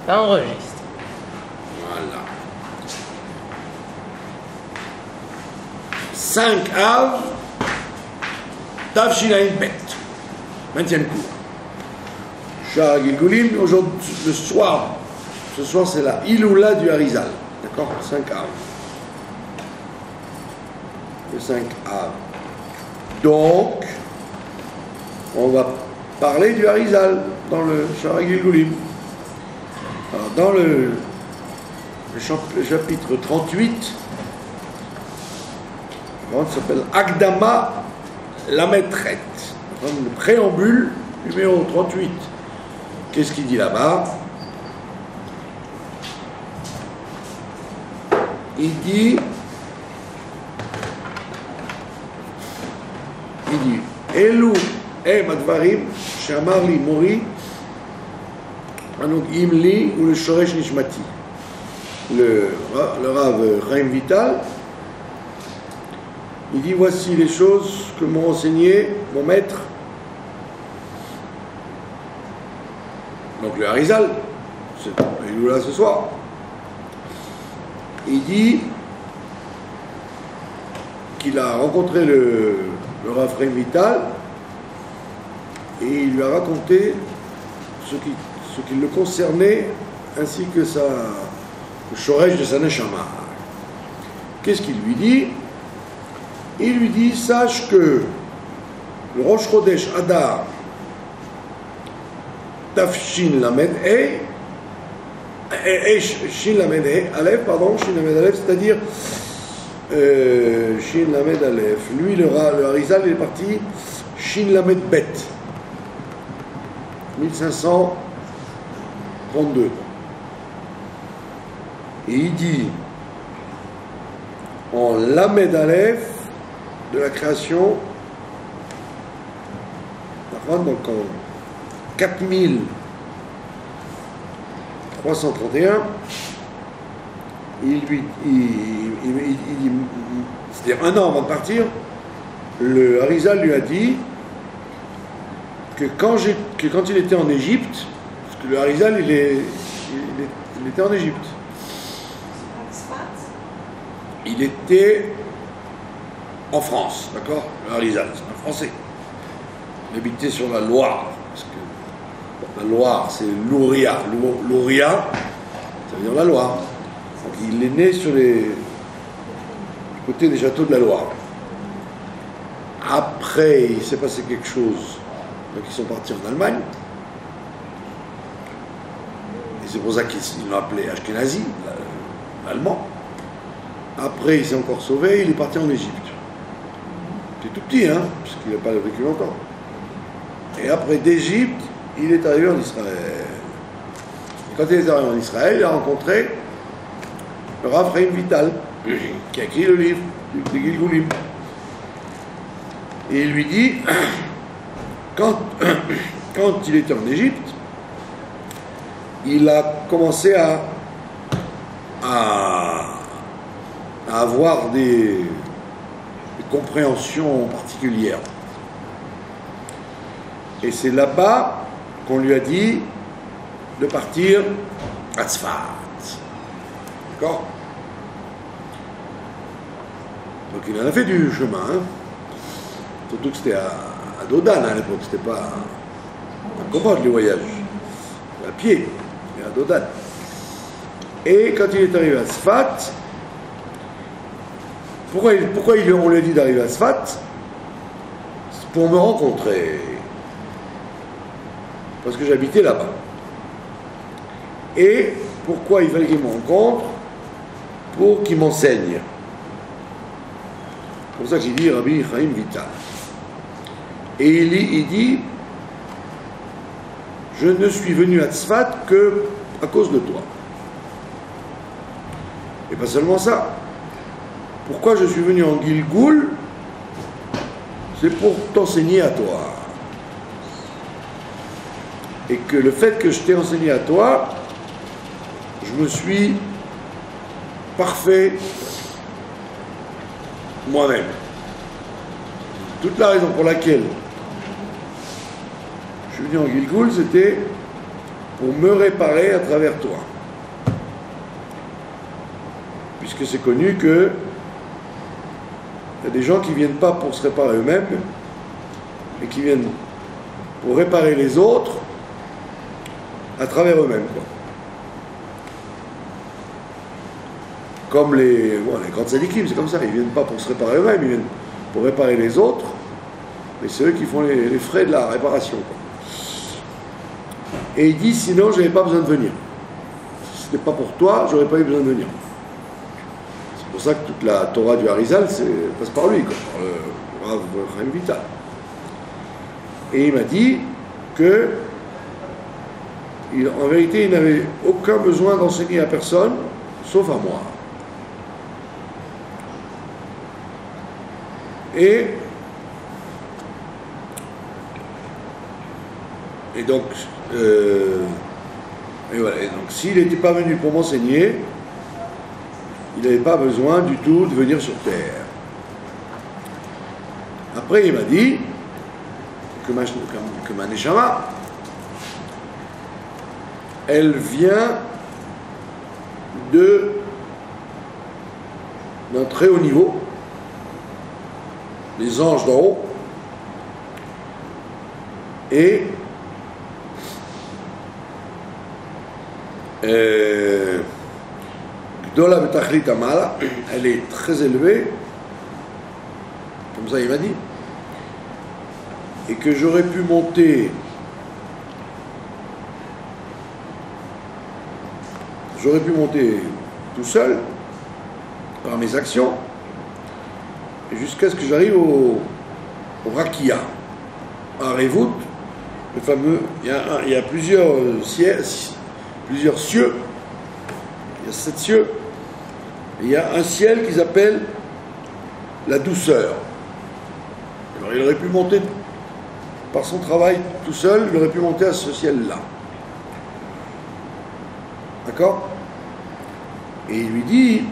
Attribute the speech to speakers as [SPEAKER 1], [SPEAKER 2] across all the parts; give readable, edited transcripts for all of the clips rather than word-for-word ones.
[SPEAKER 1] Ça enregistre.
[SPEAKER 2] Voilà. 5 Av, Tavshinaïn Bet. 20e cours. Shara Gilgulim, aujourd'hui, le soir, ce soir c'est la Iloula du Harizal. D'accord? 5 Av. Le 5 Av. Donc, on va parler du Harizal dans le Shara Gilgulim. Alors, dans le chapitre 38, ça s'appelle Akdama Lametret, le préambule numéro 38. Qu'est-ce qu'il dit là-bas? Il dit Elou Madvarim Shamarli Mori Anok Imli ou le Shoresh Nishmati. Le Rav Chaim Vital, il dit voici les choses que m'ont enseigné mon maître, donc le Harizal, il est là ce soir. Il dit qu'il a rencontré le Rav Chaim Vital et il lui a raconté ce qui le concernait ainsi que le shoresh de sa neshama. Qu'est-ce qu'il lui dit? Il lui dit, sache que le Rosh Chodesh Adar Tafshin Lamed Shin Lamed Aleph, pardon, Shin Lamed Aleph, c'est-à-dire Shin Lamed Aleph. Lui, le Harizal, il est parti Shin Lamed Bet, 1532. Et il dit en Lamed Aleph de la création, donc en 4331, il dit, c'est-à-dire un an avant de partir, le Harizal lui a dit que quand il était en Égypte, parce que le Harizal il était en Égypte. Il était en France, d'accord? Le Harizal, c'est un Français. Il habitait sur la Loire, parce que la Loire, c'est l'Ouria. L'Ouria, ça veut dire la Loire. Donc il est né sur les côtés des châteaux de la Loire. Après, il s'est passé quelque chose, donc ils sont partis en Allemagne. Et c'est pour ça qu'ils l'ont appelé Ashkenazi, l'allemand. Après, il s'est encore sauvé, il est parti en Égypte. C'est tout petit, hein, parce qu'il n'a pas vécu longtemps. Et après d'Égypte, il est arrivé en Israël. Et quand il est arrivé en Israël, il a rencontré le Rav Chaim Vital, qui a écrit le livre de Gilgulim. Et il lui dit, quand il était en Égypte, il a commencé à avoir des compréhensions particulières. Et c'est là-bas qu'on lui a dit de partir à Tzfat. D'accord? Donc il en a fait du chemin, hein. Surtout que c'était à Dodan à l'époque, c'était pas à Cambodge les voyages, à pied, et à Dodan. Et quand il est arrivé à Tzfat, pourquoi on lui a dit d'arriver à Tzfat? C'est pour me rencontrer. Parce que j'habitais là-bas. Et pourquoi il fallait qu'il me rencontre? Pour qu'il m'enseigne. C'est pour ça qu'il dit Rabbi Chaim Vital. Et il dit, je ne suis venu à Tzfat que à cause de toi. Et pas seulement ça. Pourquoi je suis venu en Gilgul? C'est pour t'enseigner à toi. Et que le fait que je t'ai enseigné à toi, je me suis parfait moi-même. Toute la raison pour laquelle je suis venu en Gilgul, c'était pour me réparer à travers toi. Puisque c'est connu que il y a des gens qui ne viennent pas pour se réparer eux-mêmes, mais qui viennent pour réparer les autres à travers eux-mêmes, quoi. Comme les grands tzadikim, c'est comme ça, ils ne viennent pas pour se réparer eux-mêmes, ils viennent pour réparer les autres, mais c'est eux qui font les frais de la réparation, quoi. Et il dit, sinon, je n'avais pas besoin de venir. Si ce n'était pas pour toi, je n'aurais pas eu besoin de venir. C'est pour ça que toute la Torah du Harizal passe par lui, quoi, par le Rav Chaim Vital. Et il m'a dit que, en vérité, il n'avait aucun besoin d'enseigner à personne, sauf à moi. Et donc, voilà. Et donc, s'il n'était pas venu pour m'enseigner, il n'avait pas besoin du tout de venir sur terre. Après, il m'a dit que ma neshama, elle vient d'un très haut niveau, les anges d'en haut, et Gdola Betachlit Amala, elle est très élevée, comme ça il m'a dit, et que j'aurais pu monter tout seul par mes actions jusqu'à ce que j'arrive au Rakia, à Revout, le fameux, il y a plusieurs cieux, il y a 7 cieux, et il y a un ciel qui s'appelle la douceur. Alors il aurait pu monter par son travail tout seul, il aurait pu monter à ce ciel-là. D'accord? Et il lui dit,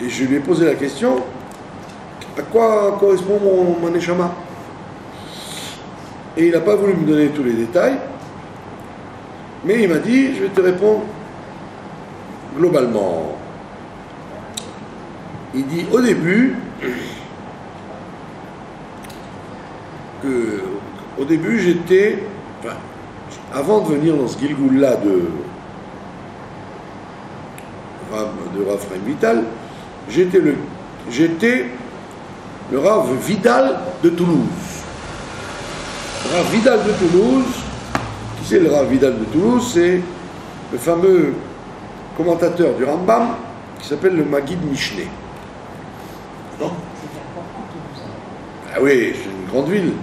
[SPEAKER 2] et je lui ai posé la question, à quoi correspond mon neshama? Et il n'a pas voulu me donner tous les détails, mais il m'a dit, je vais te répondre globalement. Il dit, au début, j'étais, enfin, avant de venir dans ce Gilgoul-là de Rav Chaim Vital, j'étais le Rav Vidal de Toulouse. Rav Vidal de Toulouse, qui c'est le Rav Vidal de Toulouse? C'est le fameux commentateur du Rambam qui s'appelle le Maguid Mishneh. Non? Ah oui, c'est une grande ville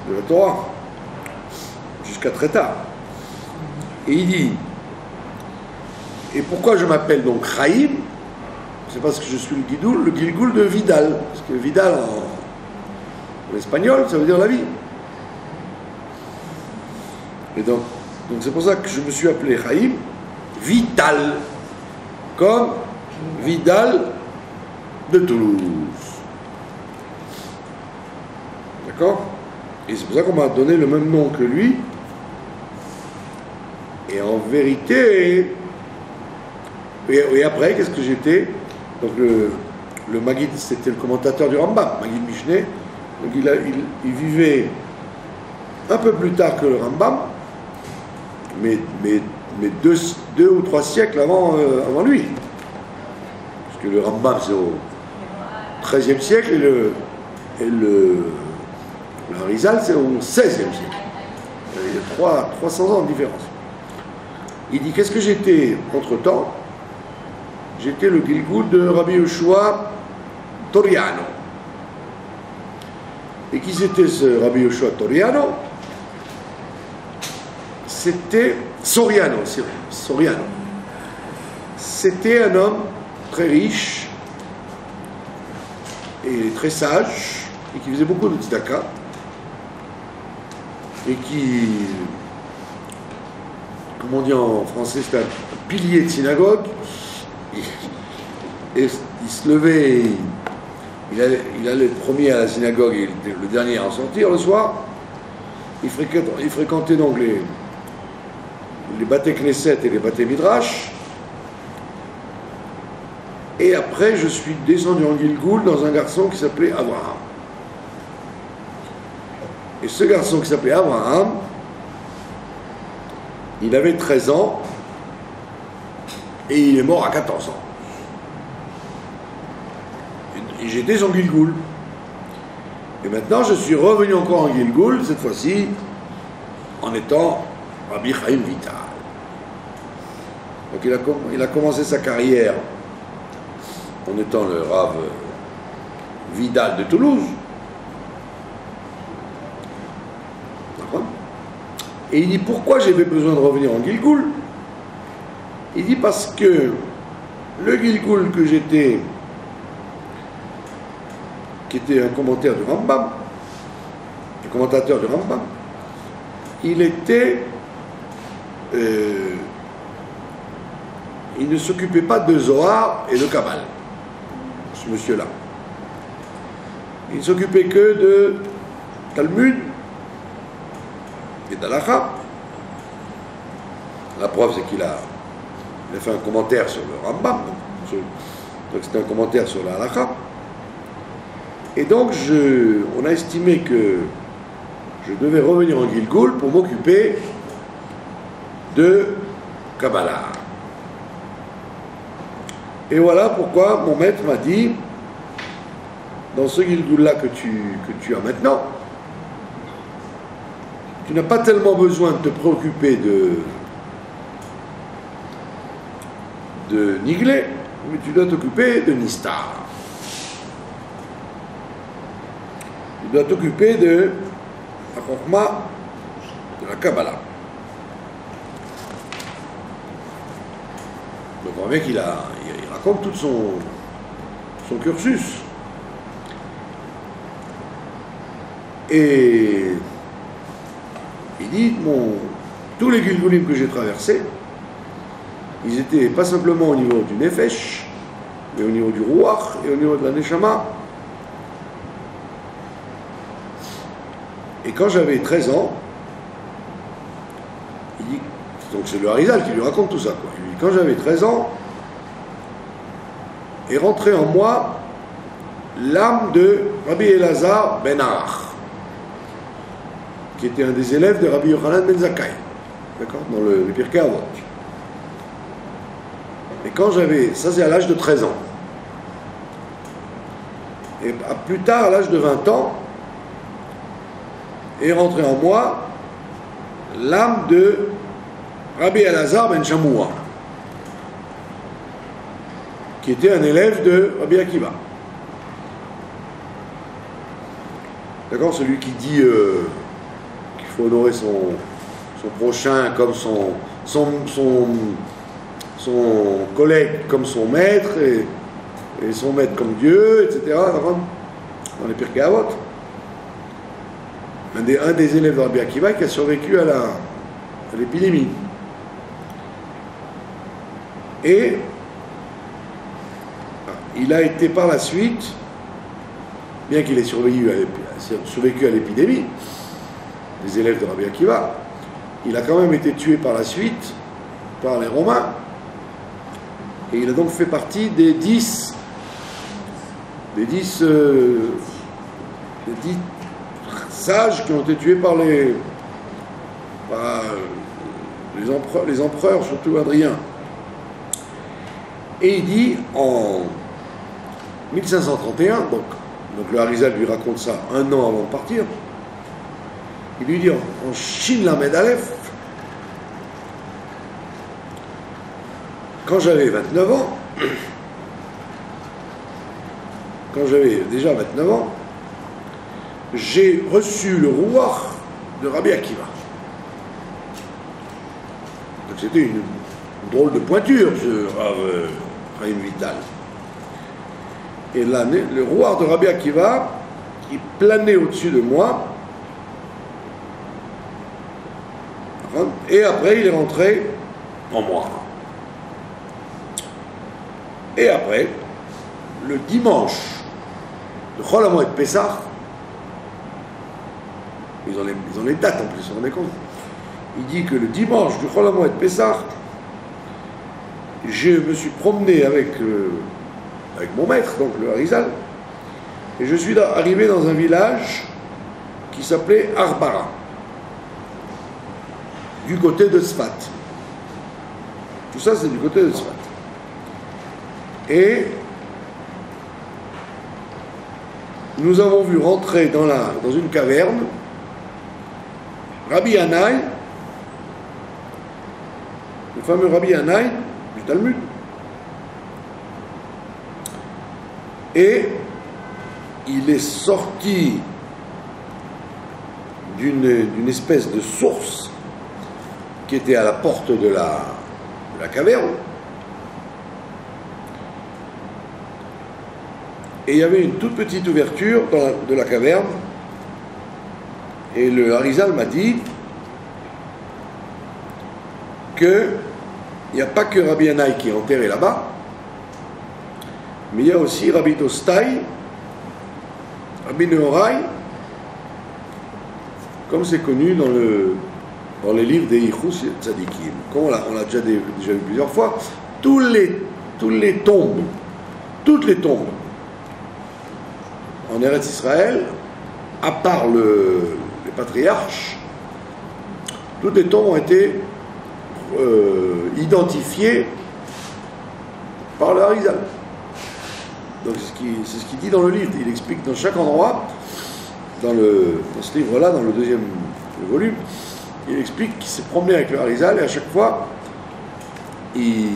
[SPEAKER 2] de la Torah, jusqu'à très tard. Et il dit, et pourquoi je m'appelle donc Chaim? C'est parce que je suis le Gilgoul de Vidal. Parce que Vidal en espagnol, ça veut dire la vie. Et donc c'est pour ça que je me suis appelé Chaim Vital, comme Vidal de Toulouse. D'accord? Et c'est pour ça qu'on m'a donné le même nom que lui. Et en vérité, et après, qu'est-ce que j'étais? Donc le Maguid, c'était le commentateur du Rambam, Maguid Mishneh. Donc il vivait un peu plus tard que le Rambam, mais 2 ou 3 siècles avant lui. Parce que le Rambam, c'est au XIIIe siècle et le Harizal, c'est au XVIe siècle. Il y a 300 ans de différence. Il dit, qu'est-ce que j'étais entre-temps? J'étais le Gilgoul de Rabbi Yoshua Toriano. Et qui c'était ce Rabbi Yoshua Toriano? C'était Soriano, c'est vrai, Soriano. C'était un homme très riche et très sage, et qui faisait beaucoup de tzedaka, et qui, comme on dit en français, c'était un pilier de synagogue. Et il se levait, il allait le premier à la synagogue et le dernier à en sortir le soir. Il fréquentait donc les Baté Knesset et les Baté Midrash. Et après, je suis descendu en Gilgoul dans un garçon qui s'appelait Abraham. Et ce garçon qui s'appelait Abraham, il avait 13 ans et il est mort à 14 ans. Et j'étais en Gilgoul. Et maintenant, je suis revenu encore en Gilgoul, cette fois-ci, en étant Rabbi Chaim Vital. Donc il a commencé sa carrière en étant le Rav Vidal de Toulouse. Et il dit pourquoi j'avais besoin de revenir en Gilgoul. Il dit parce que le Gilgoul que j'étais, qui était un commentaire du Rambam, un commentateur du Rambam, il était il ne s'occupait pas de Zohar et de Kabbal, ce monsieur-là. Il ne s'occupait que de Talmud et d'Halakha. La preuve, c'est qu'il a fait un commentaire sur le Rambam, donc c'était un commentaire sur la Halakha. Et donc, on a estimé que je devais revenir en Gilgoul pour m'occuper de Kabbalah. Et voilà pourquoi mon maître m'a dit, dans ce Gilgoul-là que tu as maintenant, tu n'as pas tellement besoin de te préoccuper de Niglé, mais tu dois t'occuper de Nistar. Tu dois t'occuper de la Chokhma, de la Kabbalah. Donc on voit qu'il raconte tout son cursus. Et il dit, tous les Gilgoulim que j'ai traversés, ils étaient pas simplement au niveau du Nefesh, mais au niveau du Ruach et au niveau de la Neshama. Et quand j'avais 13 ans, il dit, donc c'est le Harizal qui lui raconte tout ça, quoi. Il dit, quand j'avais 13 ans, est rentré en moi l'âme de Rabbi Elazar ben Arach, qui était un des élèves de Rabbi Yochanan ben Zakkai, d'accord, dans le Pirkei Avot. Et quand j'avais, ça c'est à l'âge de 13 ans, et plus tard, à l'âge de 20 ans, est rentré en moi l'âme de Rabbi Elazar ben Shamoua, qui était un élève de Rabbi Akiva. D'accord, celui qui dit qu'il faut honorer son prochain comme son collègue comme son maître, et son maître comme Dieu, etc. Dans les Pirkei Avot. Un des élèves de Rabbi Akiva qui a survécu à l'épidémie. Et il a été par la suite, bien qu'il ait survécu à l'épidémie, des élèves de Rabbi Akiva, il a quand même été tué par la suite par les Romains. Et il a donc fait partie des 10 sages qui ont été tués par les empereurs, surtout Adrien. Et il dit en 1531, donc le Harizal lui raconte ça un an avant de partir, il lui dit en Shin Lamed Aleph, quand j'avais 29 ans, j'ai reçu le Ruach de Rabbi Akiva. Donc c'était une drôle de pointure, ce Rav Chaim Vital. Et là, le Ruach de Rabbi Akiva, qui planait au-dessus de moi, et après il est rentré en moi. Et après, le dimanche de Chol HaMoed Pessah, ils ont les dates en plus, vous vous rendez compte? il dit que le dimanche du Chol HaMoed Pessah, je me suis promené avec mon maître, donc le Harizal, et je suis arrivé dans un village qui s'appelait Arbara, du côté de Sfat. Tout ça, c'est du côté de Sfat. Et nous avons vu rentrer dans une caverne Rabbi Yannai, le fameux Rabbi Yannai du Talmud. Et il est sorti d'une espèce de source qui était à la porte de la caverne. Et il y avait une toute petite ouverture de la caverne. Et le Harizal m'a dit qu'il n'y a pas que Rabbi Yannai qui est enterré là-bas, mais il y a aussi Rabbi Dostai, Rabbi Nehorai, comme c'est connu dans les livres des Yichus Tzadikim. Comme on l'a déjà vu plusieurs fois, toutes les tombes en Eretz Israël, à part les patriarches, toutes les tombes ont été identifiées par le Harizal. Donc c'est ce qu'il dit dans le livre. Il explique dans chaque endroit, dans ce livre-là, dans le deuxième volume, il explique qu'il s'est promené avec le Harizal et à chaque fois, il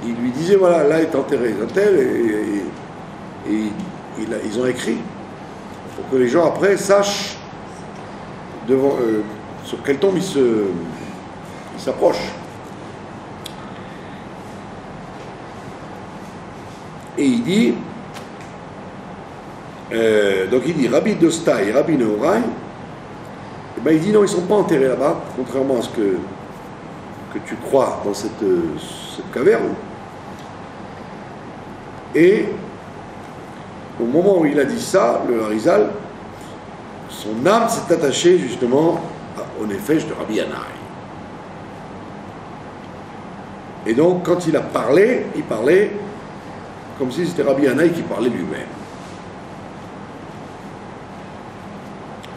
[SPEAKER 2] lui disait, voilà, là est enterré un tel, et ils ont écrit pour que les gens après sachent sur quelle tombe ils s'approchent. Et il dit, donc il dit Rabbi Dostai et Rabbi Nehorai, et ben il dit non, ils ne sont pas enterrés là-bas, contrairement à ce que tu crois dans cette caverne. Et au moment où il a dit ça, le Harizal, son âme s'est attachée justement au nefesh de Rabbi Yannai. Et donc quand il a parlé, il parlait comme si c'était Rabbi Yannai qui parlait lui-même.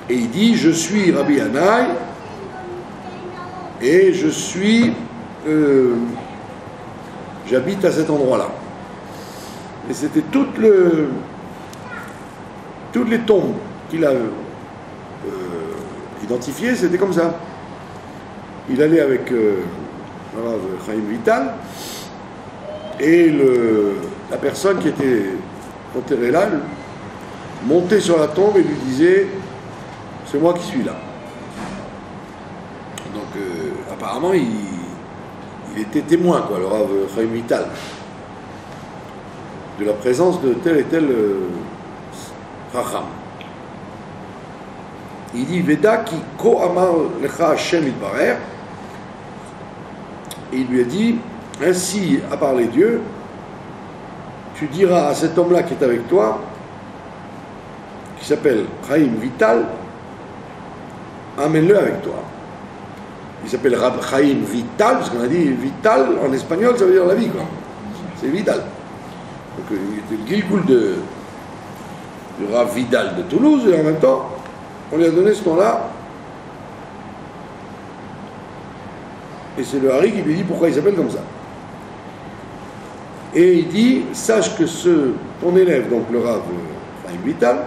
[SPEAKER 2] Et il dit, je suis Rabbi Yannai et j'habite à cet endroit-là. Et c'était toutes les tombes qu'il a identifiées, c'était comme ça. Il allait avec Chaim Vital, et la personne qui était enterrée là montait sur la tombe et lui disait, c'est moi qui suis là. Donc apparemment il était témoin, quoi, le Rav Chaim Vital, de la présence de tel et tel Racham. Il dit Veda ki ko amar lecha Hashem itbarer. Et il lui a dit, ainsi a parlé Dieu, tu diras à cet homme-là qui est avec toi, qui s'appelle Chaim Vital, amène-le avec toi. Il s'appelle Rab Chaim Vital, parce qu'on a dit Vital en espagnol, ça veut dire la vie, quoi. C'est Vidal. Donc il était le Gilgul du Rav Vidal de Toulouse, et en même temps, on lui a donné ce nom-là. Et c'est le Hari qui lui dit pourquoi il s'appelle comme ça. Et il dit, sache que ton élève, donc le Rav Chaim Vital,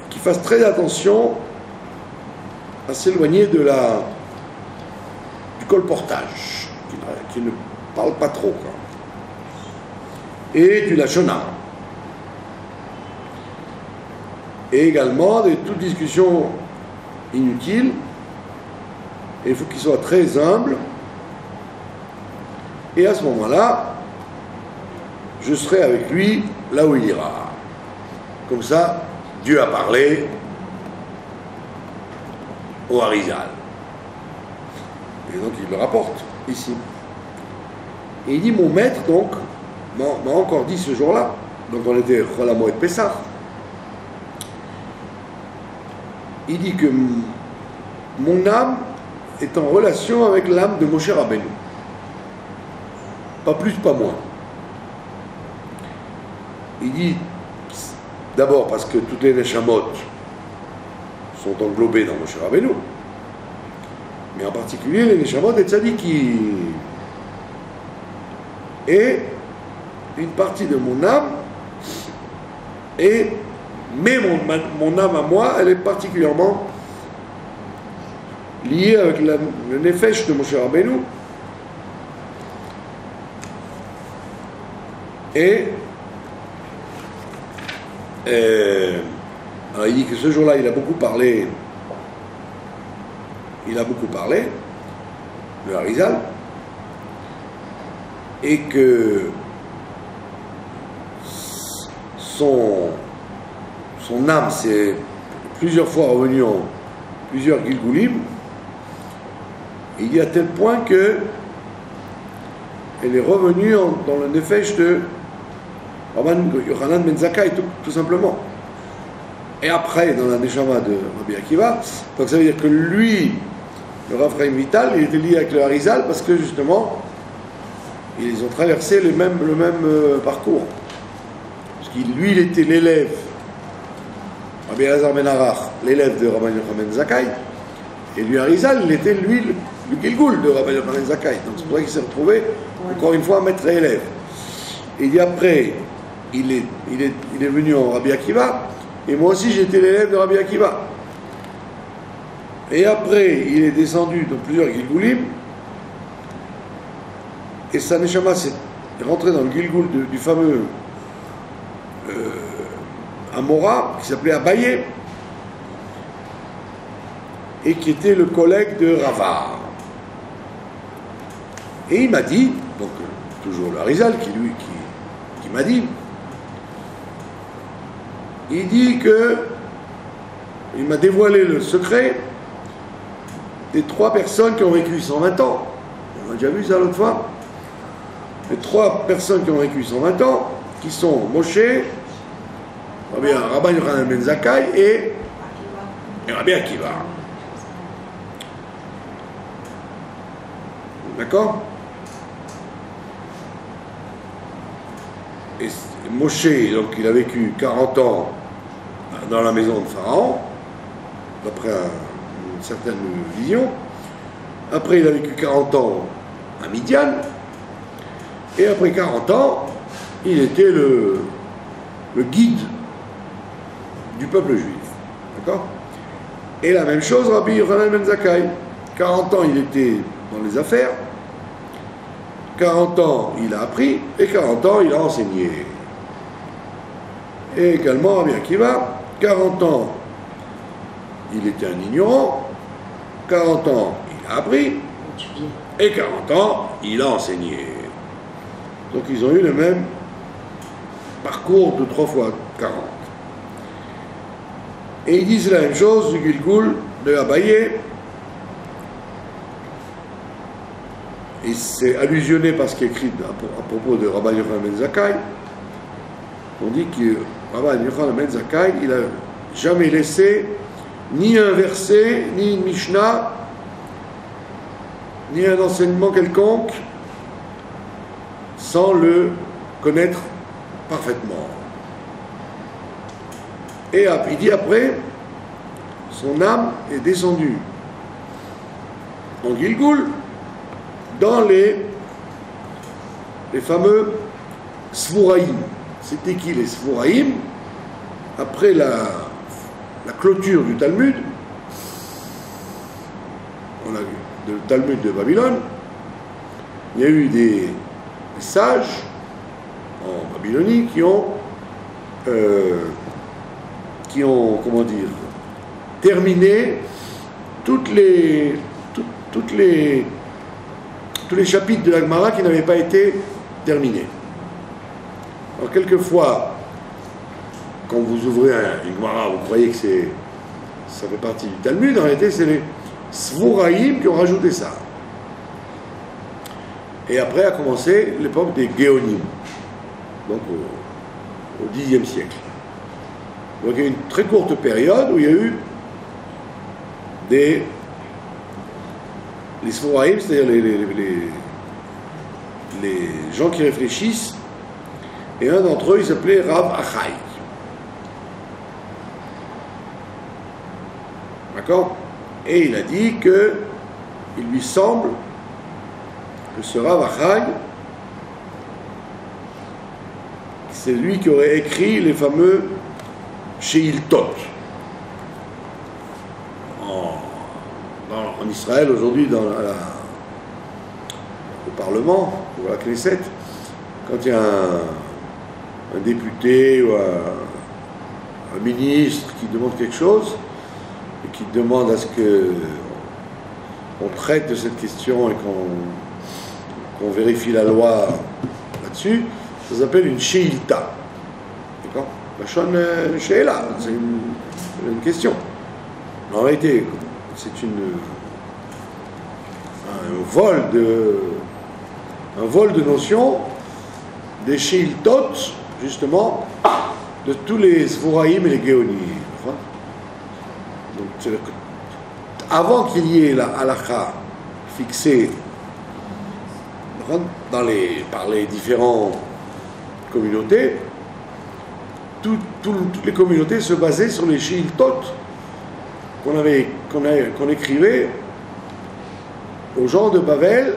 [SPEAKER 2] qu'il fasse très attention à s'éloigner du colportage, qui ne parle pas trop, quoi. Et du Lachona. Et également de toute discussion inutile. Et il faut qu'il soit très humble. Et à ce moment-là, je serai avec lui là où il ira. Comme ça, Dieu a parlé au Harizal. Et donc il le rapporte ici. Et il dit, mon maître, donc, m'a encore dit ce jour-là, donc on était Chol HaMoed Pessah, il dit que mon âme est en relation avec l'âme de Moshe Rabbeinu. Pas plus, pas moins. Il dit, d'abord parce que toutes les Neshamot sont englobées dans Moshe Rabbeinu, mais en particulier les Neshamot des Tzadikim. Et une partie de mon âme, mais mon âme à moi, elle est particulièrement liée avec le Nefesh de Moshe Rabbeinu. Et alors il dit que ce jour-là, il a beaucoup parlé, le Harizal, et que son âme s'est plusieurs fois revenue en plusieurs Gilgulim. Il dit à tel point que elle est revenue dans le Nefesh de Rabban Yochanan ben Zakkai, tout simplement. Et après, dans la Neshama de Rabbi Akiva, donc ça veut dire que lui, le Rav Chaim Vital, il était lié avec le Harizal parce que justement, ils ont traversé le même parcours. Parce que lui, il était l'élève, Rabbi Elazar ben Arach, l'élève de Rabban Yochanan ben Zakkai, et lui, Harizal, il était lui le Gilgul de Rabban Yochanan ben Zakkai. Donc c'est pour ça qu'il s'est retrouvé, encore une fois, maître et élève. Et dit après, il est venu en Rabbi Akiva, et moi aussi j'étais l'élève de Rabbi Akiva. Et après, il est descendu dans plusieurs Gilgulim, et sa Neshama est rentré dans le Gilgul du fameux Amora, qui s'appelait Abaye, et qui était le collègue de Rava. Et il m'a dit, donc toujours le Harizal qui m'a dit, il dit que il m'a dévoilé le secret des 3 personnes qui ont vécu 120 ans. On a déjà vu ça l'autre fois. Les 3 personnes qui ont vécu 120 ans, qui sont Moshe, Rabban Yochanan ben Zakkai et Rabbi Akiva. D'accord? Et Moshe, donc il a vécu 40 ans dans la maison de Pharaon, d'après une certaine vision. Après, il a vécu 40 ans à Midian. Et après 40 ans, il était le guide du peuple juif. D'accord? Et la même chose, Rabbi Yochanan ben Zakkai. 40 ans, il était dans les affaires. 40 ans, il a appris, et 40 ans, il a enseigné. Et également, Rabbi Akiva, 40 ans, il était un ignorant, 40 ans, il a appris, et 40 ans, il a enseigné. Donc, ils ont eu le même parcours de 3 fois 40. Et ils disent la même chose du Gilgul de Abaye. Et c'est allusionné par ce qui est écrit à propos de Rabban Yochanan ben Zakkai. On dit que Rabban Yochanan ben Zakkai, il n'a jamais laissé ni un verset, ni une Mishnah, ni un enseignement quelconque sans le connaître parfaitement. Et il dit après, son âme est descendue en Gilgul, dans les fameux Sfouraïm. C'était qui les Sfouraïm? Après la clôture du Talmud, on a vu, le Talmud de Babylone, il y a eu des sages en Babylonie qui ont comment dire, terminé tous les chapitres de la Gemara qui n'avaient pas été terminés. Alors quelquefois, quand vous ouvrez une Gemara, vous croyez que ça fait partie du Talmud, en réalité c'est les Sfouraïm qui ont rajouté ça. Et après a commencé l'époque des Géonim, donc au Xe siècle. Donc il y a eu une très courte période où il y a eu les Sforaïm, c'est-à-dire les gens qui réfléchissent, et un d'entre eux, il s'appelait Rav Achai. D'accord? Et il a dit que il lui semble que ce Rav Achai, c'est lui qui aurait écrit les fameux Sheiltot. En Israël, aujourd'hui, au Parlement, ou à la Knesset, quand il y a un député ou un ministre qui demande quelque chose, et qui demande à ce qu'on traite de cette question et qu'on vérifie la loi là-dessus, ça s'appelle une sheilta. D'accord? La sheila, c'est une question. En réalité, c'est un vol de notions des sheiltot, justement, de tous les Sforaïm et les Géonim. Donc, avant qu'il y ait la halakha fixée par les différentes communautés, toutes les communautés se basaient sur les sheiltot qu'on écrivait aux gens de Babel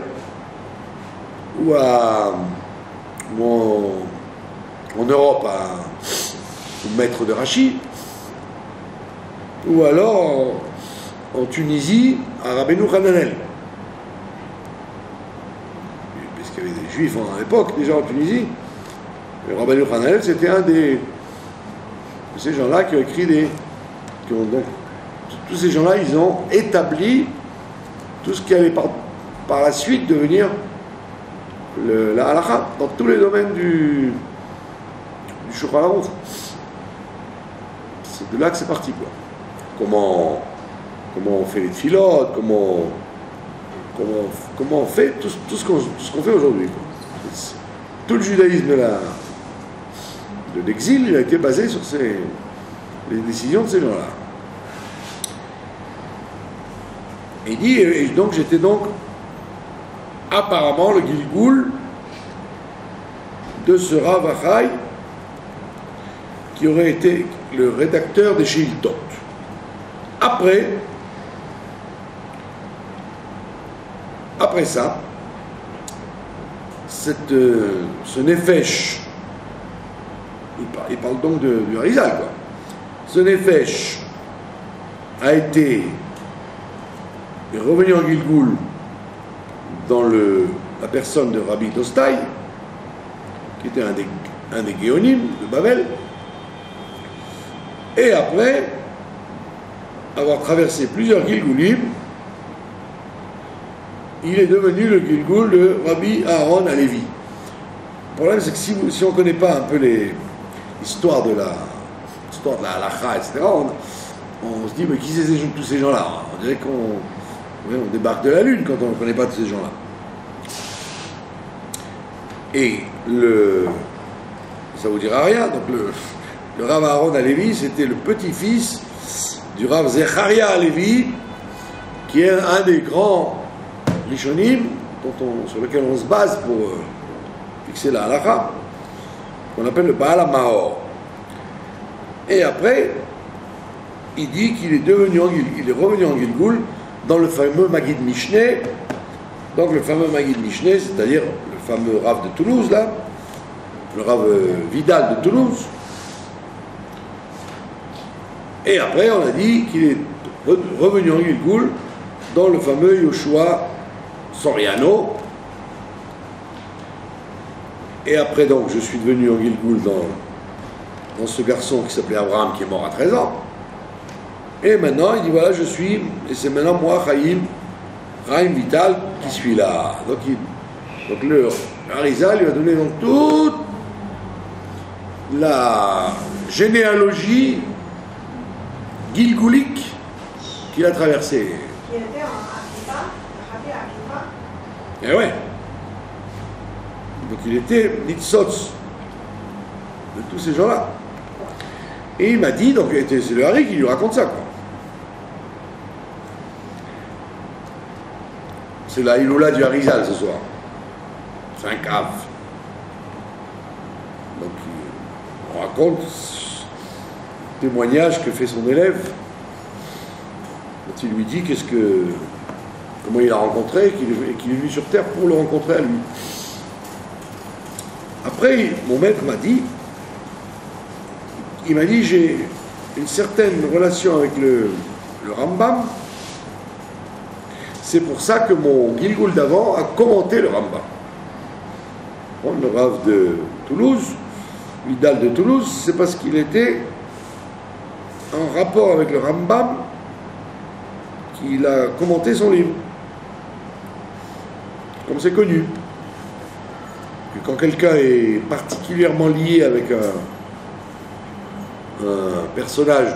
[SPEAKER 2] ou en Europe au maître de Rachi, ou alors en Tunisie à Rabbeinu Hananel. Parce qu'il y avait des juifs à l'époque déjà en Tunisie. Le Rabbeinu Hananel, c'était un de ces gens-là qui ont écrit tous ces gens-là, ils ont établi tout ce qui allait par la suite devenir la halakha dans tous les domaines du Shulchan Aruch. C'est de là que c'est parti, quoi. Comment on fait les tfilotes, comment on fait tout ce qu'on fait aujourd'hui. Tout le judaïsme de l'exil, il a été basé sur les décisions de ces gens-là. Et il dit, et donc j'étais apparemment le Gilgoul de ce Rav Achai qui aurait été le rédacteur des Sheiltot. Après ça, ce Nefesh, il parle donc du Harizal, quoi. Ce Nefesh a été revenu en Gilgoul dans la personne de Rabbi Dostai, qui était un des Géonim de Babel, et après avoir traversé plusieurs Gilgoulim, il est devenu le Gilgoul de Rabbi Aaron Halevi. Le problème, c'est que si on ne connaît pas un peu l'histoire de la halakha, etc., on se dit, mais qui c'est tous ces gens-là? On dirait on débarque de la Lune quand on ne connaît pas tous ces gens-là. Et ça vous dira rien. Donc le Rav Aaron Halevi, c'était le petit-fils du Rav Zecharia Halevi, qui est un des grands Rishonim sur lequel on se base pour fixer la halakha, qu'on appelle le Baal HaMaor. Et après, il dit qu'il est revenu en Gilgoul dans le fameux Maggid Mishneh. Donc le fameux Maggid Mishneh, c'est-à-dire le fameux Rav de Toulouse, là, le Rav Vidal de Toulouse. Et après, on a dit qu'il est revenu en Gilgoul dans le fameux Yoshua Soriano. Et après, donc, je suis devenu en Gilgoul dans ce garçon qui s'appelait Abraham, qui est mort à 13 ans. Et maintenant, il dit, voilà, et c'est maintenant moi, Chaim Vital, qui suis là. Donc le Harizal, il va donner donc toute la généalogie gilgoulique qu'il a traversée.
[SPEAKER 1] Qui était en Akiva, Rabbi Akiva.
[SPEAKER 2] Eh ouais. Donc il était Nitzotz de tous ces gens-là. Et il m'a dit, donc c'est le Hari qui lui raconte ça, quoi. C'est la Iloula du Harizal ce soir. C'est un cave. Donc il raconte le témoignage que fait son élève. Quand il lui dit comment il l'a rencontré, qu'il est venu sur Terre pour le rencontrer à lui. Après, mon maître m'a dit, j'ai une certaine relation avec le Rambam. C'est pour ça que mon Gilgul d'avant a commenté le Rambam. Bon, le Rav de Toulouse, l'Idal de Toulouse, c'est parce qu'il était en rapport avec le Rambam qu'il a commenté son livre. Comme c'est connu. Que quand quelqu'un est particulièrement lié avec un personnage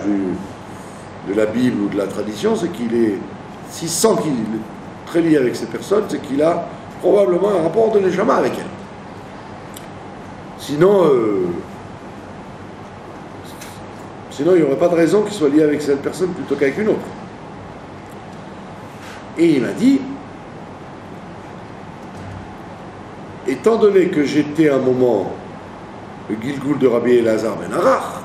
[SPEAKER 2] de la Bible ou de la tradition, c'est qu'il est, s'il sent qu'il est très lié avec ces personnes, c'est qu'il a probablement un rapport de Neshama avec elles. Sinon, il n'y aurait pas de raison qu'il soit lié avec cette personne plutôt qu'avec une autre. Et il m'a dit, étant donné que j'étais à un moment le Gilgul de Rabbi Elazar ben Arach,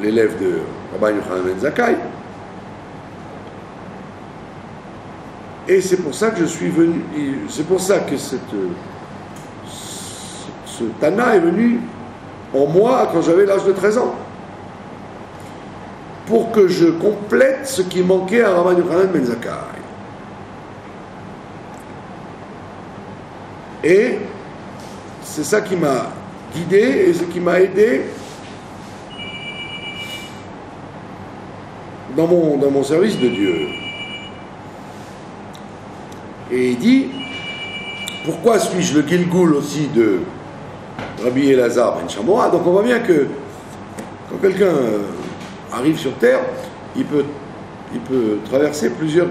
[SPEAKER 2] l'élève de Rabbi Yochanan ben Zakkai, et c'est pour ça que je suis venu, c'est pour ça que ce Tana est venu en moi quand j'avais l'âge de 13 ans, pour que je complète ce qui manquait à Rabbi Yochanan ben Zakkai. Et c'est ça qui m'a guidé et ce qui m'a aidé dans mon service de Dieu. Et il dit, pourquoi suis-je le Gilgul aussi de Rabbi Elazar ben Shamoa? Donc on voit bien que quand quelqu'un arrive sur Terre, il peut traverser plusieurs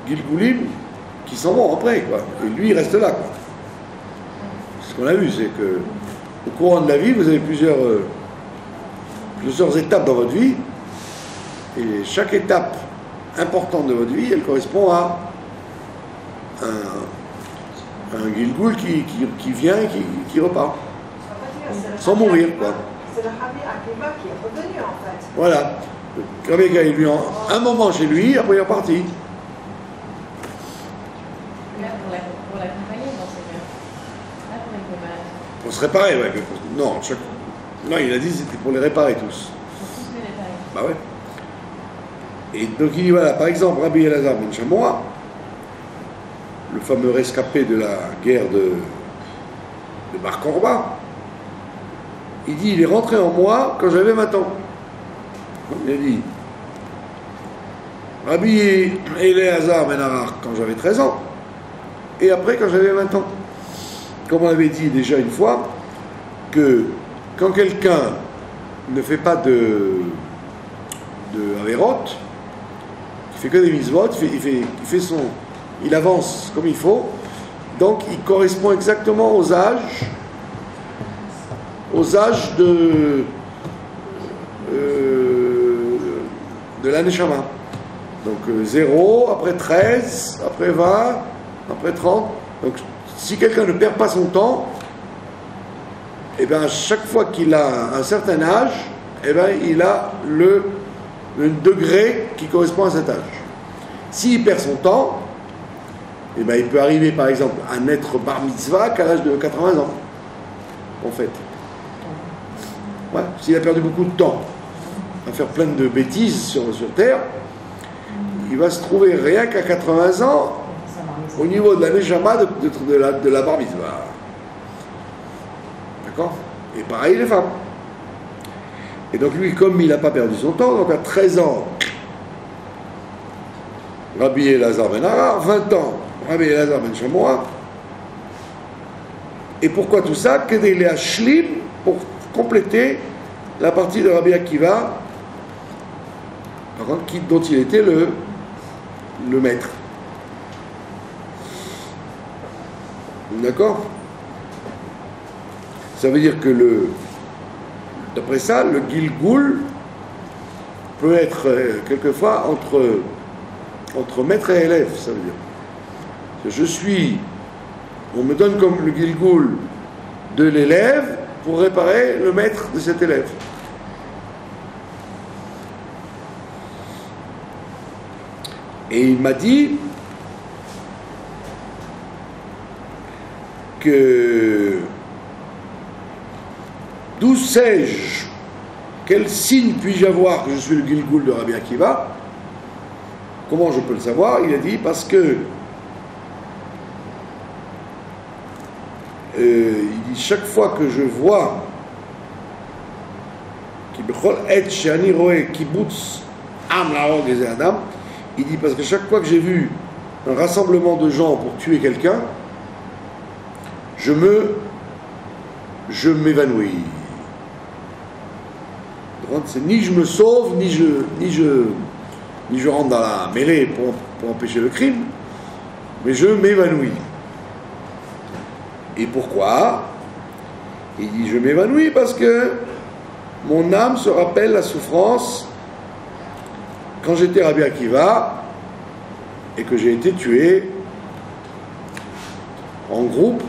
[SPEAKER 2] Gilgulim qui s'en vont après, quoi. Et lui, il reste là, quoi. Ce qu'on a vu, c'est que au courant de la vie, vous avez plusieurs étapes dans votre vie, et chaque étape importante de votre vie, elle correspond à un Gilgul qui vient et qui repart. Sans mourir, quoi.
[SPEAKER 1] C'est le Rabbi Akiva qui est revenu, en fait.
[SPEAKER 2] Voilà. Rabbi Akiva est venu un moment chez lui, après il est reparti.
[SPEAKER 3] Pour l'accompagner dans ces cas. Là, pour les combattre.
[SPEAKER 2] Pour se réparer, ouais. Non, il a dit que c'était pour les réparer tous.
[SPEAKER 3] Pour tous les détails.
[SPEAKER 2] Bah ouais. Et donc il dit, voilà, par exemple, Rabbi Elazar ben Shamoa, le fameux rescapé de la guerre de Bar Korba, il dit, il est rentré en moi quand j'avais 20 ans. Il a dit, Rabbi Elazar ben Arach quand j'avais 13 ans, et après quand j'avais 20 ans. Comme on avait dit déjà une fois, que quand quelqu'un ne fait pas de Averot, il fait que des mitzvot, il avance comme il faut, donc il correspond exactement aux âges de la Neshama. Donc 0, après 13, après 20, après 30. Donc si quelqu'un ne perd pas son temps, et bien à chaque fois qu'il a un certain âge, et bien il a le degré qui correspond à cet âge. S'il perd son temps, et bien il peut arriver par exemple à n'être bar mitzvah qu'à l'âge de 80 ans, en fait. Ouais, s'il a perdu beaucoup de temps à faire plein de bêtises sur Terre, il va se trouver rien qu'à 80 ans au niveau de la Neshama de la bar mitzvah. D'accord? Et pareil les femmes. Et donc lui, comme il n'a pas perdu son temps, donc à 13 ans, Rabbi Elazar ben Arach, 20 ans, Rabbi Elazar ben Shamoa. Et pourquoi tout ça? Kedei Ashlim, pour compléter la partie de Rabbi Akiva, par contre, dont il était le maître. D'accord? Ça veut dire que d'après ça, le Gilgul peut être quelquefois entre entre maître et élève, ça veut dire. Je suis, on me donne comme le Gilgoul de l'élève pour réparer le maître de cet élève. Et il m'a dit que d'où sais-je, quel signe puis-je avoir que je suis le Gilgoul de Rabbi Akiva? Comment je peux le savoir? Il a dit parce que il dit chaque fois que je vois il dit parce que chaque fois que j'ai vu un rassemblement de gens pour tuer quelqu'un, je m'évanouis. C'est ni je me sauve, ni je rentre dans la mêlée pour empêcher le crime, mais je m'évanouis. Et pourquoi? Il dit je m'évanouis parce que mon âme se rappelle la souffrance quand j'étais Rabbi Akiva et que j'ai été tué en groupe.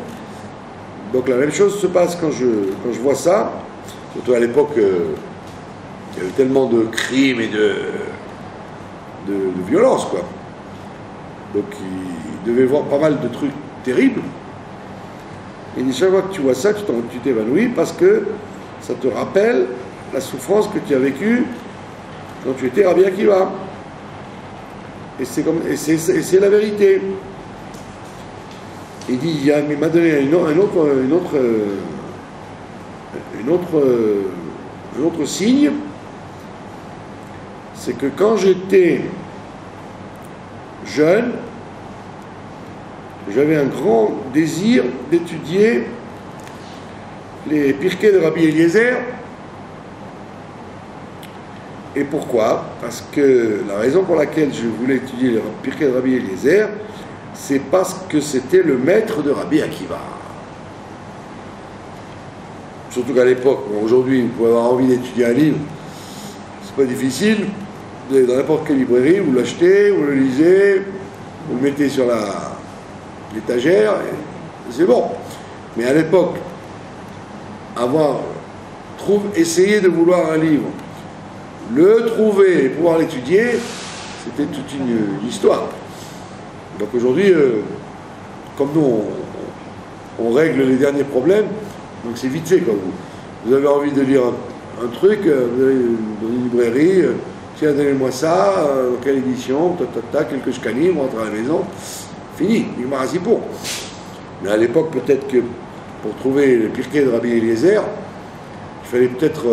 [SPEAKER 2] Donc la même chose se passe quand je vois ça, surtout à l'époque il y avait tellement de crimes et de violence, quoi. Donc il devait voir pas mal de trucs terribles. Il dit chaque fois que tu vois ça, tu t'évanouis parce que ça te rappelle la souffrance que tu as vécue quand tu étais Rabbi Akiva. Et c'est la vérité. Il dit, il m'a donné un autre signe, c'est que quand j'étais jeune, j'avais un grand désir d'étudier les Pirkei de Rabbi Eliezer. Et pourquoi? Parce que la raison pour laquelle je voulais étudier les Pirkei de Rabbi Eliezer, c'est parce que c'était le maître de Rabbi Akiva. Surtout qu'à l'époque, aujourd'hui, vous pouvez avoir envie d'étudier un livre, c'est pas difficile, vous allez dans n'importe quelle librairie, vous l'achetez, vous le lisez, vous le mettez sur l'étagère, et c'est bon. Mais à l'époque, essayer de vouloir un livre, le trouver et pouvoir l'étudier, c'était toute une histoire. Donc aujourd'hui, comme nous, on règle les derniers problèmes, donc c'est vite fait. Quoi. Vous avez envie de lire un truc, vous allez dans une librairie, tiens, donnez-moi ça, dans quelle édition, quelques scanning, on rentre à la maison, fini, il m'a rassis pour. Mais à l'époque, peut-être que pour trouver le Pirkei de Rabbi Eliezer, il fallait peut-être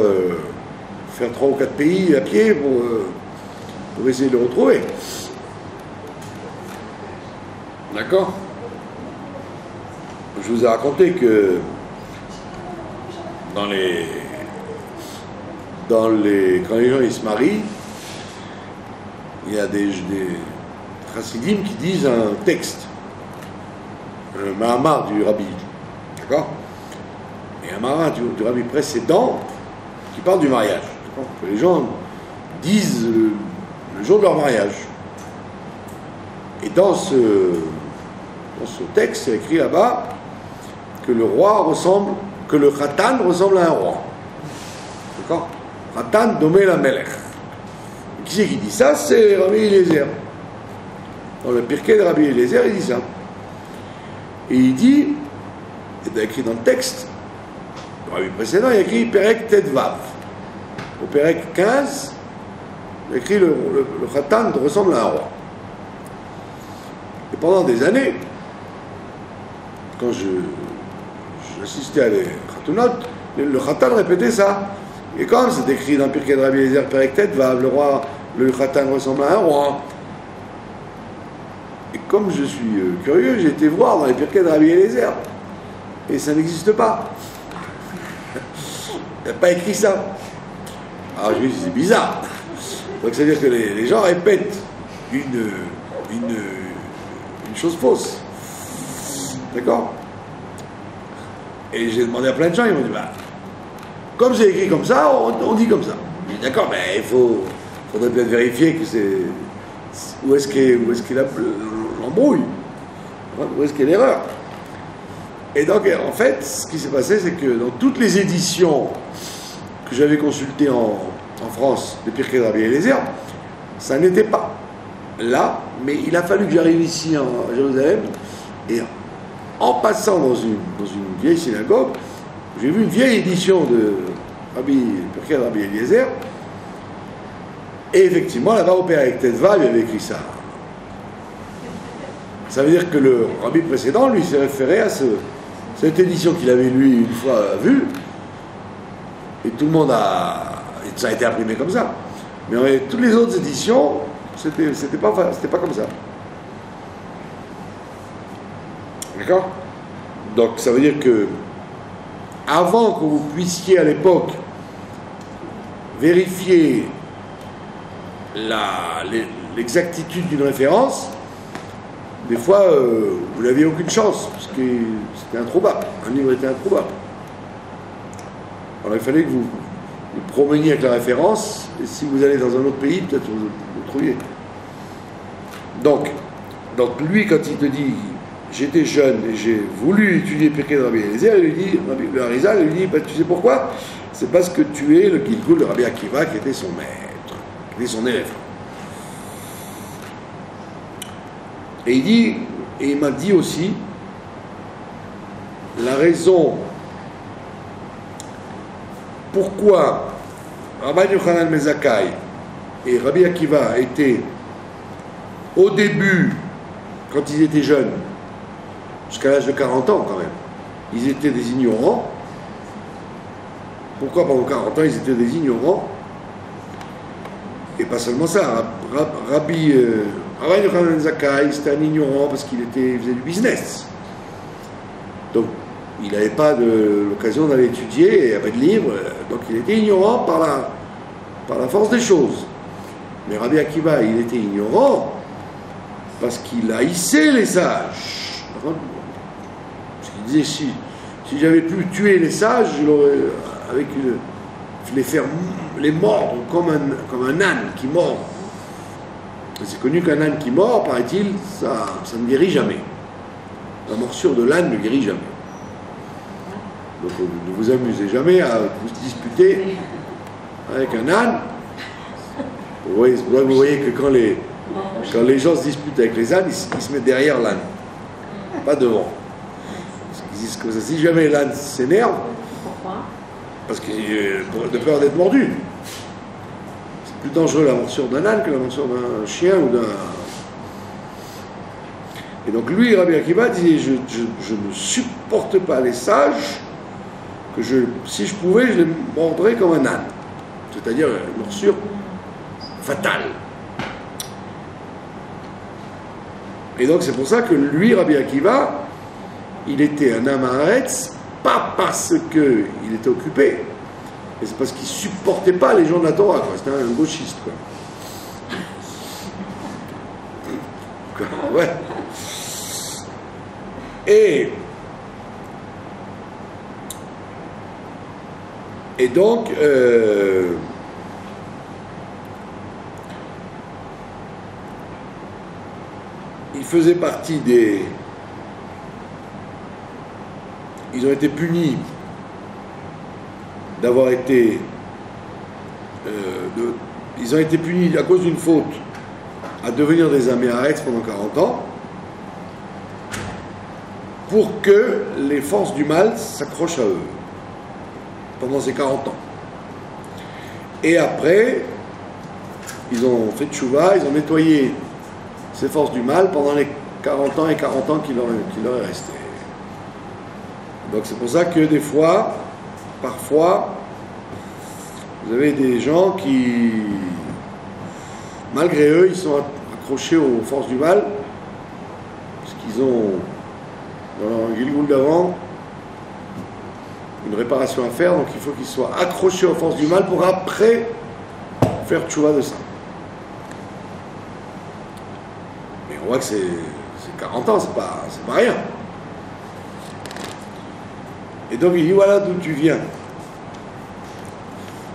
[SPEAKER 2] faire 3 ou 4 pays à pied pour essayer de le retrouver. D'accord? Je vous ai raconté que quand les gens ils se marient, il y a des chassidim qui disent un texte, un mahamar du rabbi, d'accord? Et un mahamar du rabbi précédent qui parle du mariage, que les gens disent le jour de leur mariage. Et dans ce texte, c'est écrit là-bas que le Khatan ressemble à un roi. D'accord? Khatan domé la melech. Qui c'est qui dit ça? C'est Rabbi Eliezer. Dans le Pirkei de Rabbi Eliezer, il dit ça. Et il dit, c'est écrit dans le texte, le Rabbi précédent, il y a écrit Perek Tedvav. Au Perek 15, il y a écrit le Khatan ressemble à un roi. Et pendant des années, quand j'assistais à les Khatunot, le Khatan répétait ça. Et comme c'est écrit dans Pirkei de Rabbi Eliezer, Perek Tedvav, le Khatan ressemble à un roi. Et comme je suis curieux, j'ai été voir dans les Pirkei de Rabbi Eliezer. Et ça n'existe pas. Il n'y a pas écrit ça. Alors je me dis, c'est bizarre. Donc ça veut dire que les gens répètent une chose fausse. D'accord? Et j'ai demandé à plein de gens, ils m'ont dit, comme c'est écrit comme ça, on dit comme ça. J'ai dit, d'accord, mais il faudrait peut-être vérifier que où est-ce qu'il y a l'embrouille, où est-ce qu'il y a l'erreur. Et donc, en fait, ce qui s'est passé, c'est que dans toutes les éditions que j'avais consultées en France de Pirkei Rabbi Eliezer, ça n'était pas là, mais il a fallu que j'arrive ici à Jérusalem, et en passant dans une vieille synagogue, j'ai vu une vieille édition de Pirkei Rabbi Eliezer, et effectivement, là-bas au Père avec Tetva, il avait écrit ça. Ça veut dire que le rabbi précédent, lui, s'est référé à cette édition qu'il avait, lui, une fois vue, et tout le monde ça a été imprimé comme ça. Mais toutes les autres éditions, c'était pas comme ça. D'accord? Donc, ça veut dire que, avant que vous puissiez, à l'époque, vérifier l'exactitude d'une référence, des fois, vous n'aviez aucune chance, parce que c'était introuvable. Un livre était introuvable. Alors il fallait que vous promeniez avec la référence, et si vous allez dans un autre pays, peut-être vous trouviez. Donc, lui, quand il te dit « j'étais jeune et j'ai voulu étudier Pirkei de Rabbi Eliezer », le Harizal lui dit bah, « tu sais pourquoi? C'est parce que tu es le Gilgul de Rabbi Akiva qui était son maître, qui était son élève. » Et il m'a dit aussi la raison pourquoi Rabbi Yochanan Mezakai et Rabbi Akiva étaient au début, quand ils étaient jeunes, jusqu'à l'âge de 40 ans quand même, ils étaient des ignorants. Pourquoi pendant 40 ans ils étaient des ignorants? Et pas seulement ça, Rabbi Yochanan Zakkai, c'était un ignorant parce qu'il faisait du business. Donc, il n'avait pas l'occasion d'aller étudier, il n'y avait pas de livres, donc il était ignorant par la force des choses. Mais Rabbi Akiva, il était ignorant parce qu'il haïssait les sages. Parce qu'il disait, si j'avais pu tuer les sages, je l'aurais, les mordre comme un âne qui mord. C'est connu qu'un âne qui mord, paraît-il, ça ne guérit jamais. La morsure de l'âne ne guérit jamais. Donc ne vous amusez jamais à vous disputer avec un âne. Vous voyez que quand les gens se disputent avec les ânes, ils se mettent derrière l'âne, pas devant. Ils disent comme ça, si jamais l'âne s'énerve, parce que de peur d'être mordu. C'est plus dangereux la morsure d'un âne que la morsure d'un chien ou d'un... Et donc lui, Rabbi Akiva, disait, je ne supporte pas les sages, que si je pouvais, je les mordrais comme un âne. C'est-à-dire une morsure fatale. Et donc c'est pour ça que lui, Rabbi Akiva, il était un Amaretz, pas parce qu'il était occupé, mais c'est parce qu'il supportait pas les gens de la Torah, quoi. C'était un gauchiste, quoi. Ouais. Et donc, il faisait partie des... Ils ont été punis d'avoir été... ils ont été punis à cause d'une faute à devenir des Améharetz pendant 40 ans pour que les forces du mal s'accrochent à eux pendant ces 40 ans. Et après, ils ont fait tchouva, ils ont nettoyé ces forces du mal pendant les 40 ans et 40 ans qu'il leur est resté. Donc c'est pour ça que des fois, parfois, vous avez des gens qui, malgré eux, ils sont accrochés aux forces du mal, parce qu'ils ont, dans leur Gilgul d'avant, une réparation à faire, donc il faut qu'ils soient accrochés aux forces du mal pour après faire tchouva de ça. Mais on voit que c'est 40 ans, c'est pas rien. Et donc il dit, voilà d'où tu viens.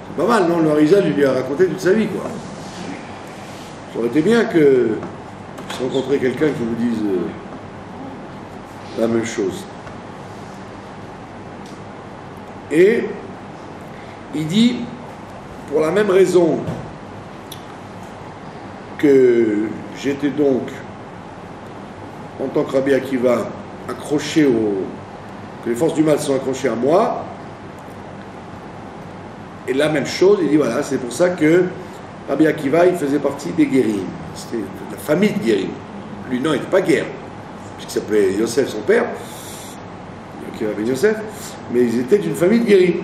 [SPEAKER 2] C'est pas mal, non? Le Harizal, il lui a raconté toute sa vie, quoi. Ça aurait été bien que je rencontrais quelqu'un qui me dise la même chose. Et il dit, pour la même raison que j'étais donc, en tant que Rabbi Akiva, accroché que les forces du mal sont accrochées à moi, et la même chose, il dit voilà, c'est pour ça que Rabbi Akiva, il faisait partie des Guérim. C'était de la famille de Guérim. Lui, non, il n'était pas guerre, puisqu'il s'appelait Yosef, son père, qui avait Yosef, mais ils étaient d'une famille de Guérim.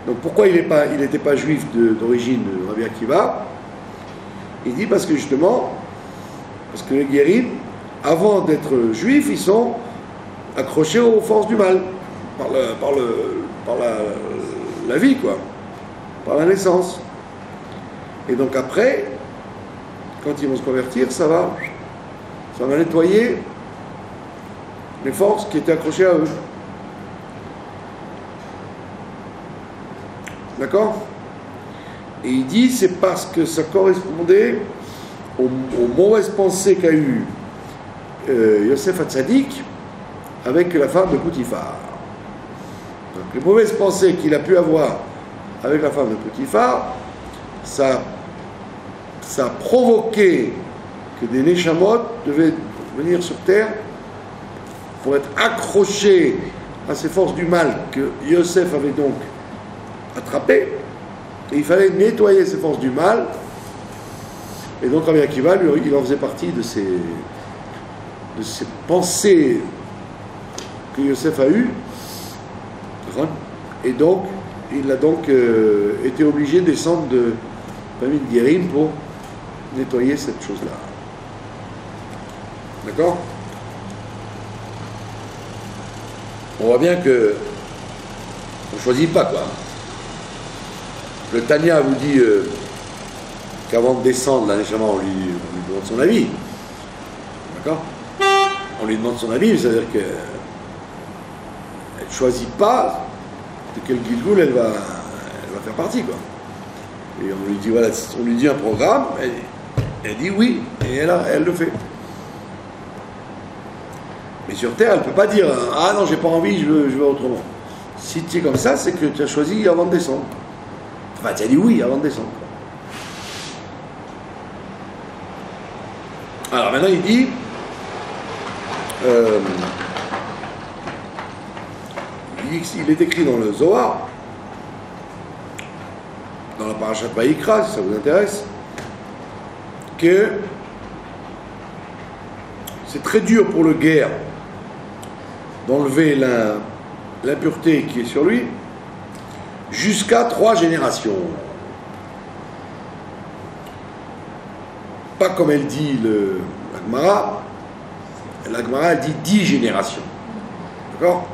[SPEAKER 2] Donc pourquoi il n'était pas juif d'origine, Rabbi Akiva? Il dit parce que justement, parce que les Guérim, avant d'être juifs, ils sont accrochés aux forces du mal, par la vie, quoi, par la naissance. Et donc après, quand ils vont se convertir, ça va nettoyer les forces qui étaient accrochées à eux. D'accord? Et il dit, c'est parce que ça correspondait aux mauvaises pensées qu'a eu Yosef Hatzadik avec la femme de Potiphar. Donc les mauvaises pensées qu'il a pu avoir avec la femme de Potiphar, ça a provoqué que des Neshamot devaient venir sur terre pour être accrochés à ces forces du mal que Yosef avait donc attrapées. Et il fallait nettoyer ces forces du mal. Et donc Rabbi Akiva, lui, il en faisait partie de ces pensées que Yosef a eues. Et donc, il a donc été obligé de descendre de famille de Guérim pour nettoyer cette chose-là. D'accord? On voit bien que on ne choisit pas, quoi. Le Tanya vous dit qu'avant de descendre, là, nécessairement, on lui demande son avis. D'accord? On lui demande son avis, c'est-à-dire qu'elle ne choisit pas de quel Gilgoul elle va faire partie, quoi. Et on lui dit, voilà, on lui dit un programme, elle dit oui, et elle le fait. Mais sur Terre, elle ne peut pas dire, ah non, j'ai pas envie, je veux autrement. Si tu es comme ça, c'est que tu as choisi avant de descendre. Enfin, tu as dit oui avant de descendre. Alors maintenant, il dit, il est écrit dans le Zohar, dans la Parashat Vayikra, si ça vous intéresse, que c'est très dur pour le guerre d'enlever l'impureté qui est sur lui jusqu'à 3 générations. Pas comme elle dit l'Agmara. L'Agmara, elle dit 10 générations. D'accord?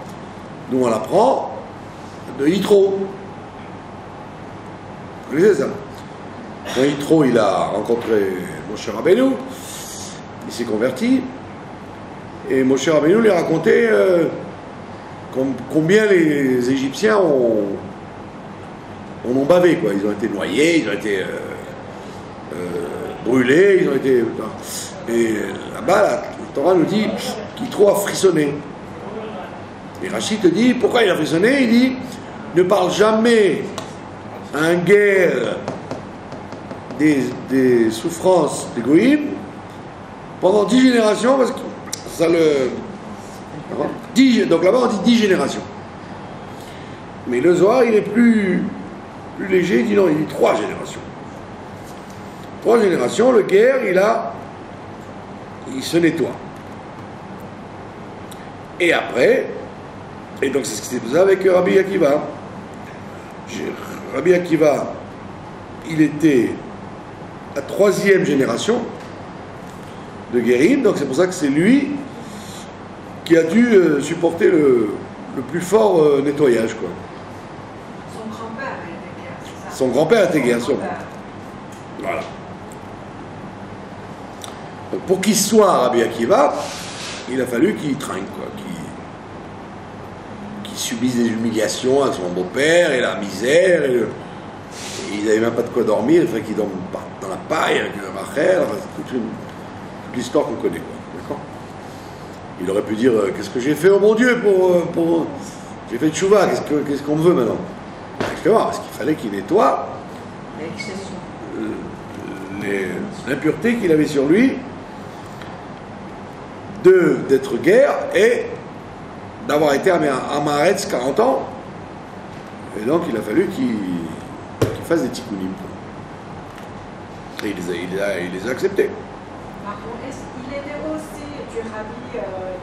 [SPEAKER 2] Nous, on l'apprend de Yitro. Vous connaissez ça? Quand Yitro, il a rencontré Moshe Rabbeinu, il s'est converti, et Moshe Rabbeinu lui a raconté combien les Égyptiens en ont bavé, quoi. Ils ont été noyés, ils ont été brûlés, ils ont été... Et là-bas, la Torah nous dit qu'Yitro a frissonné. Et Rachid te dit, pourquoi il a frissonné? Il dit, ne parle jamais à un guerre des souffrances des Goïm pendant 10 générations, parce que ça le... Donc là-bas, on dit 10 générations. Mais le Zohar, il est plus léger, il dit non, il dit 3 générations. 3 générations, le guerre, il se nettoie. Et après, et donc c'est ce qui s'est passé avec Rabbi Akiva. Rabbi Akiva, il était la 3e génération de Guérim, donc c'est pour ça que c'est lui qui a dû supporter le plus fort nettoyage, quoi.
[SPEAKER 1] Son grand-père était guerre, c'est ça?
[SPEAKER 2] Son grand-père était guerre, voilà. Donc pour qu'il soit Rabbi Akiva, il a fallu qu'il trinque, quoi, qu'il subisse des humiliations avec son beau-père et la misère. Et ils n'avaient même pas de quoi dormir, il fallait qu'ils dorment dans la paille avec frère, toute l'histoire qu'on connaît. D'accord. Il aurait pu dire qu'est-ce que j'ai fait, oh mon Dieu, pour j'ai fait tchouva, qu'est-ce qu'on me veut maintenant? Exactement, parce qu'il fallait qu'il nettoie l'impureté qu'il avait sur lui d'être guerre et d'avoir été à Maharetz 40 ans. Et donc il a fallu qu'il fasse des tikkunim. Et il les a acceptés.
[SPEAKER 1] Par contre, il était aussi du Rabbi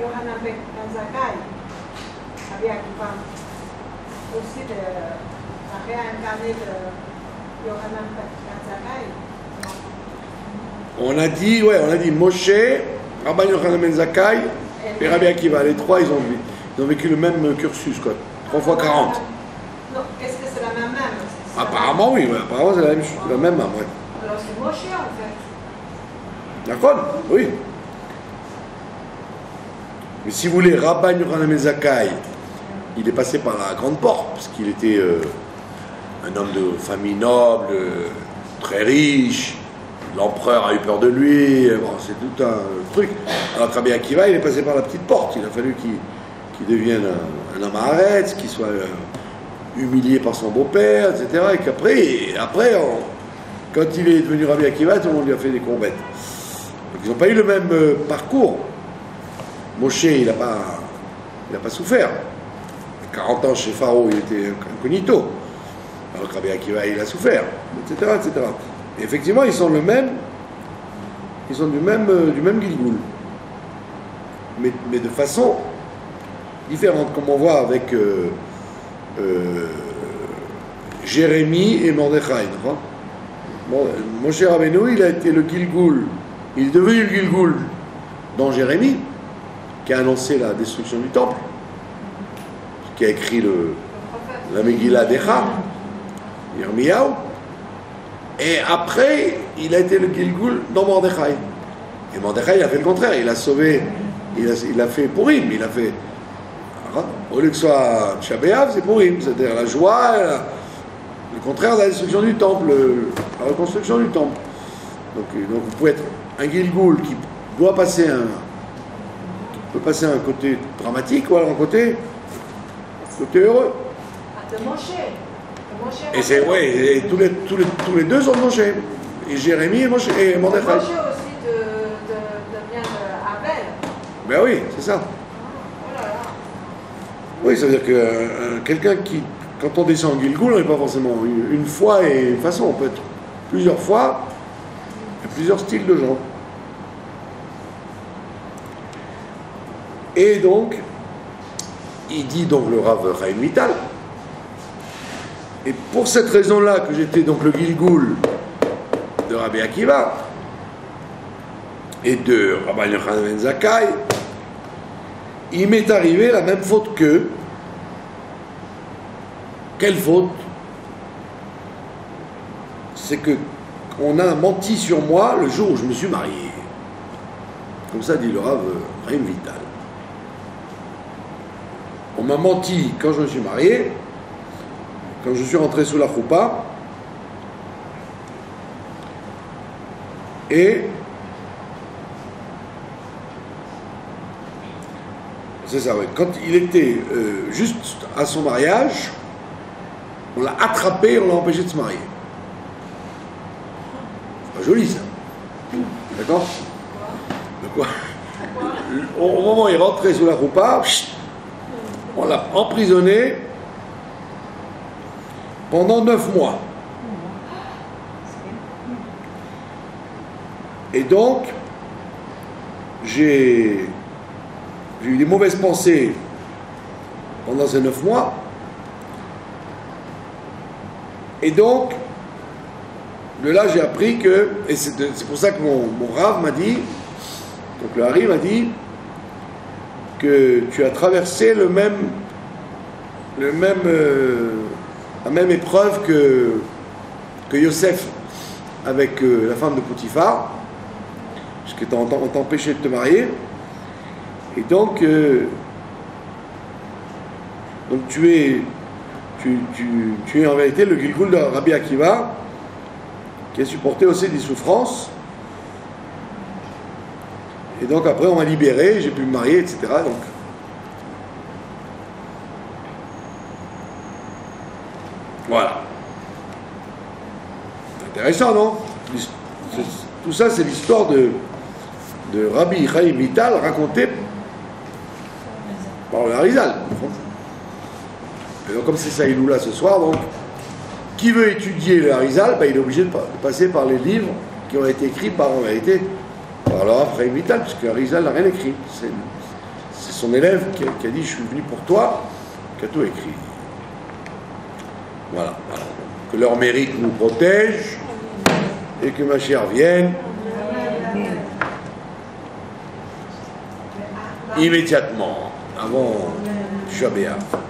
[SPEAKER 1] Yohanan ben Zakkai, Rabbi Akiva, aussi de la réincarnée de Yohanan ben Zakkai.
[SPEAKER 2] On a dit Moshe, Rabbi Yohanan ben Zakkai et Rabbi Akiva. Les trois, ils ont vécu le même cursus, quoi. 3 fois 40.
[SPEAKER 1] Non, est-ce que c'est la même?
[SPEAKER 2] Apparemment, oui. Apparemment, c'est la même chose. La même, ouais.
[SPEAKER 1] Alors, c'est Moshe, en fait.
[SPEAKER 2] D'accord? Oui. Mais si vous voulez, Rabbi Yohanan ben Zakkai, il est passé par la grande porte, parce qu'il était un homme de famille noble, très riche. L'empereur a eu peur de lui, bon, c'est tout un truc. Alors que Rabbi Akiva, il est passé par la petite porte. Il a fallu qu'il devienne un homme à Haaretz, qu'il soit humilié par son beau-père, etc. Et qu'après, quand il est devenu Rabbi Akiva, tout le monde lui a fait des courbettes. Donc ils n'ont pas eu le même parcours. Moshe, il n'a pas souffert. 40 ans chez Pharaon, il était incognito. Alors que Rabbi Akiva, il a souffert, etc., etc. Et effectivement, ils sont du même Gilgoul. Mais de façon différente, comme on voit avec Jérémie et Mordechai. Moshe Rabbeinu, il a été le Gilgoul. Il est devenu le Gilgoul dans Jérémie, qui a annoncé la destruction du temple, qui a écrit la Megillah d'Echa, Yirmiyahu. Et après, il a été le Gilgoul dans Mordechai. Et Mordechai, il a fait le contraire. Il a sauvé, il a fait Purim. Il a fait, au lieu que ce soit Tisha B'Av, c'est Purim. C'est-à-dire la joie, le contraire de la destruction du temple, la reconstruction du temple. Donc vous pouvez être un Gilgoul qui doit passer peut passer un côté dramatique ou alors un côté heureux.
[SPEAKER 1] De Moshe.
[SPEAKER 2] Et c'est ouais, et tous les deux sont de Moshe. Et Jérémie et Mordechai.
[SPEAKER 1] Moshe aussi devient Abel.
[SPEAKER 2] Ben oui, c'est ça.
[SPEAKER 1] Oh là là.
[SPEAKER 2] Oui, ça veut dire que quelqu'un qui, quand on descend en Gilgoul, on n'est pas forcément une fois et une façon, on peut être plusieurs fois, et plusieurs styles de gens. Et donc, il dit donc le Rav Chaim Vital. Et pour cette raison-là que j'étais donc le Gilgoul de Rabbi Akiva et de Rabbi Yochanan ben Zakkai, il m'est arrivé la même faute qu'eux. Quelle faute? C'est que on a menti sur moi le jour où je me suis marié. Comme ça dit le Rav Chaim Vital. On m'a menti quand je me suis marié. Quand je suis rentré sous la choupa, et c'est ça, oui. Quand il était juste à son mariage, on l'a attrapé, on l'a empêché de se marier. C'est pas joli ça. D'accord? Au moment où il est rentré sous la choupa, on l'a emprisonné pendant 9 mois. Et donc, j'ai eu des mauvaises pensées pendant ces 9 mois. Et donc, de là, j'ai appris que, et c'est pour ça que mon Rav m'a dit, donc le Hari m'a dit, que tu as traversé la même épreuve que Yosef avec la femme de Potiphar, puisque t'as empêché de te marier. Et donc tu es en vérité le Gilgoul de Rabbi Akiva, qui a supporté aussi des souffrances Et donc après, on m'a libéré, j'ai pu me marier, etc. Donc, voilà. Intéressant, non? Tout ça, c'est l'histoire de Rabbi Chaim Vital racontée par le Harizal. Et donc, comme c'est ça, il là ce soir, donc, qui veut étudier le Harizal, ben, il est obligé de passer par les livres qui ont été écrits par, en réalité, par le Rav Chaim Vital, puisque Harizal n'a rien écrit. C'est son élève qui a dit « Je suis venu pour toi », qui a tout écrit. Voilà. Que leur mérite nous protège et que ma chère vienne immédiatement, avant Tisha B'Av.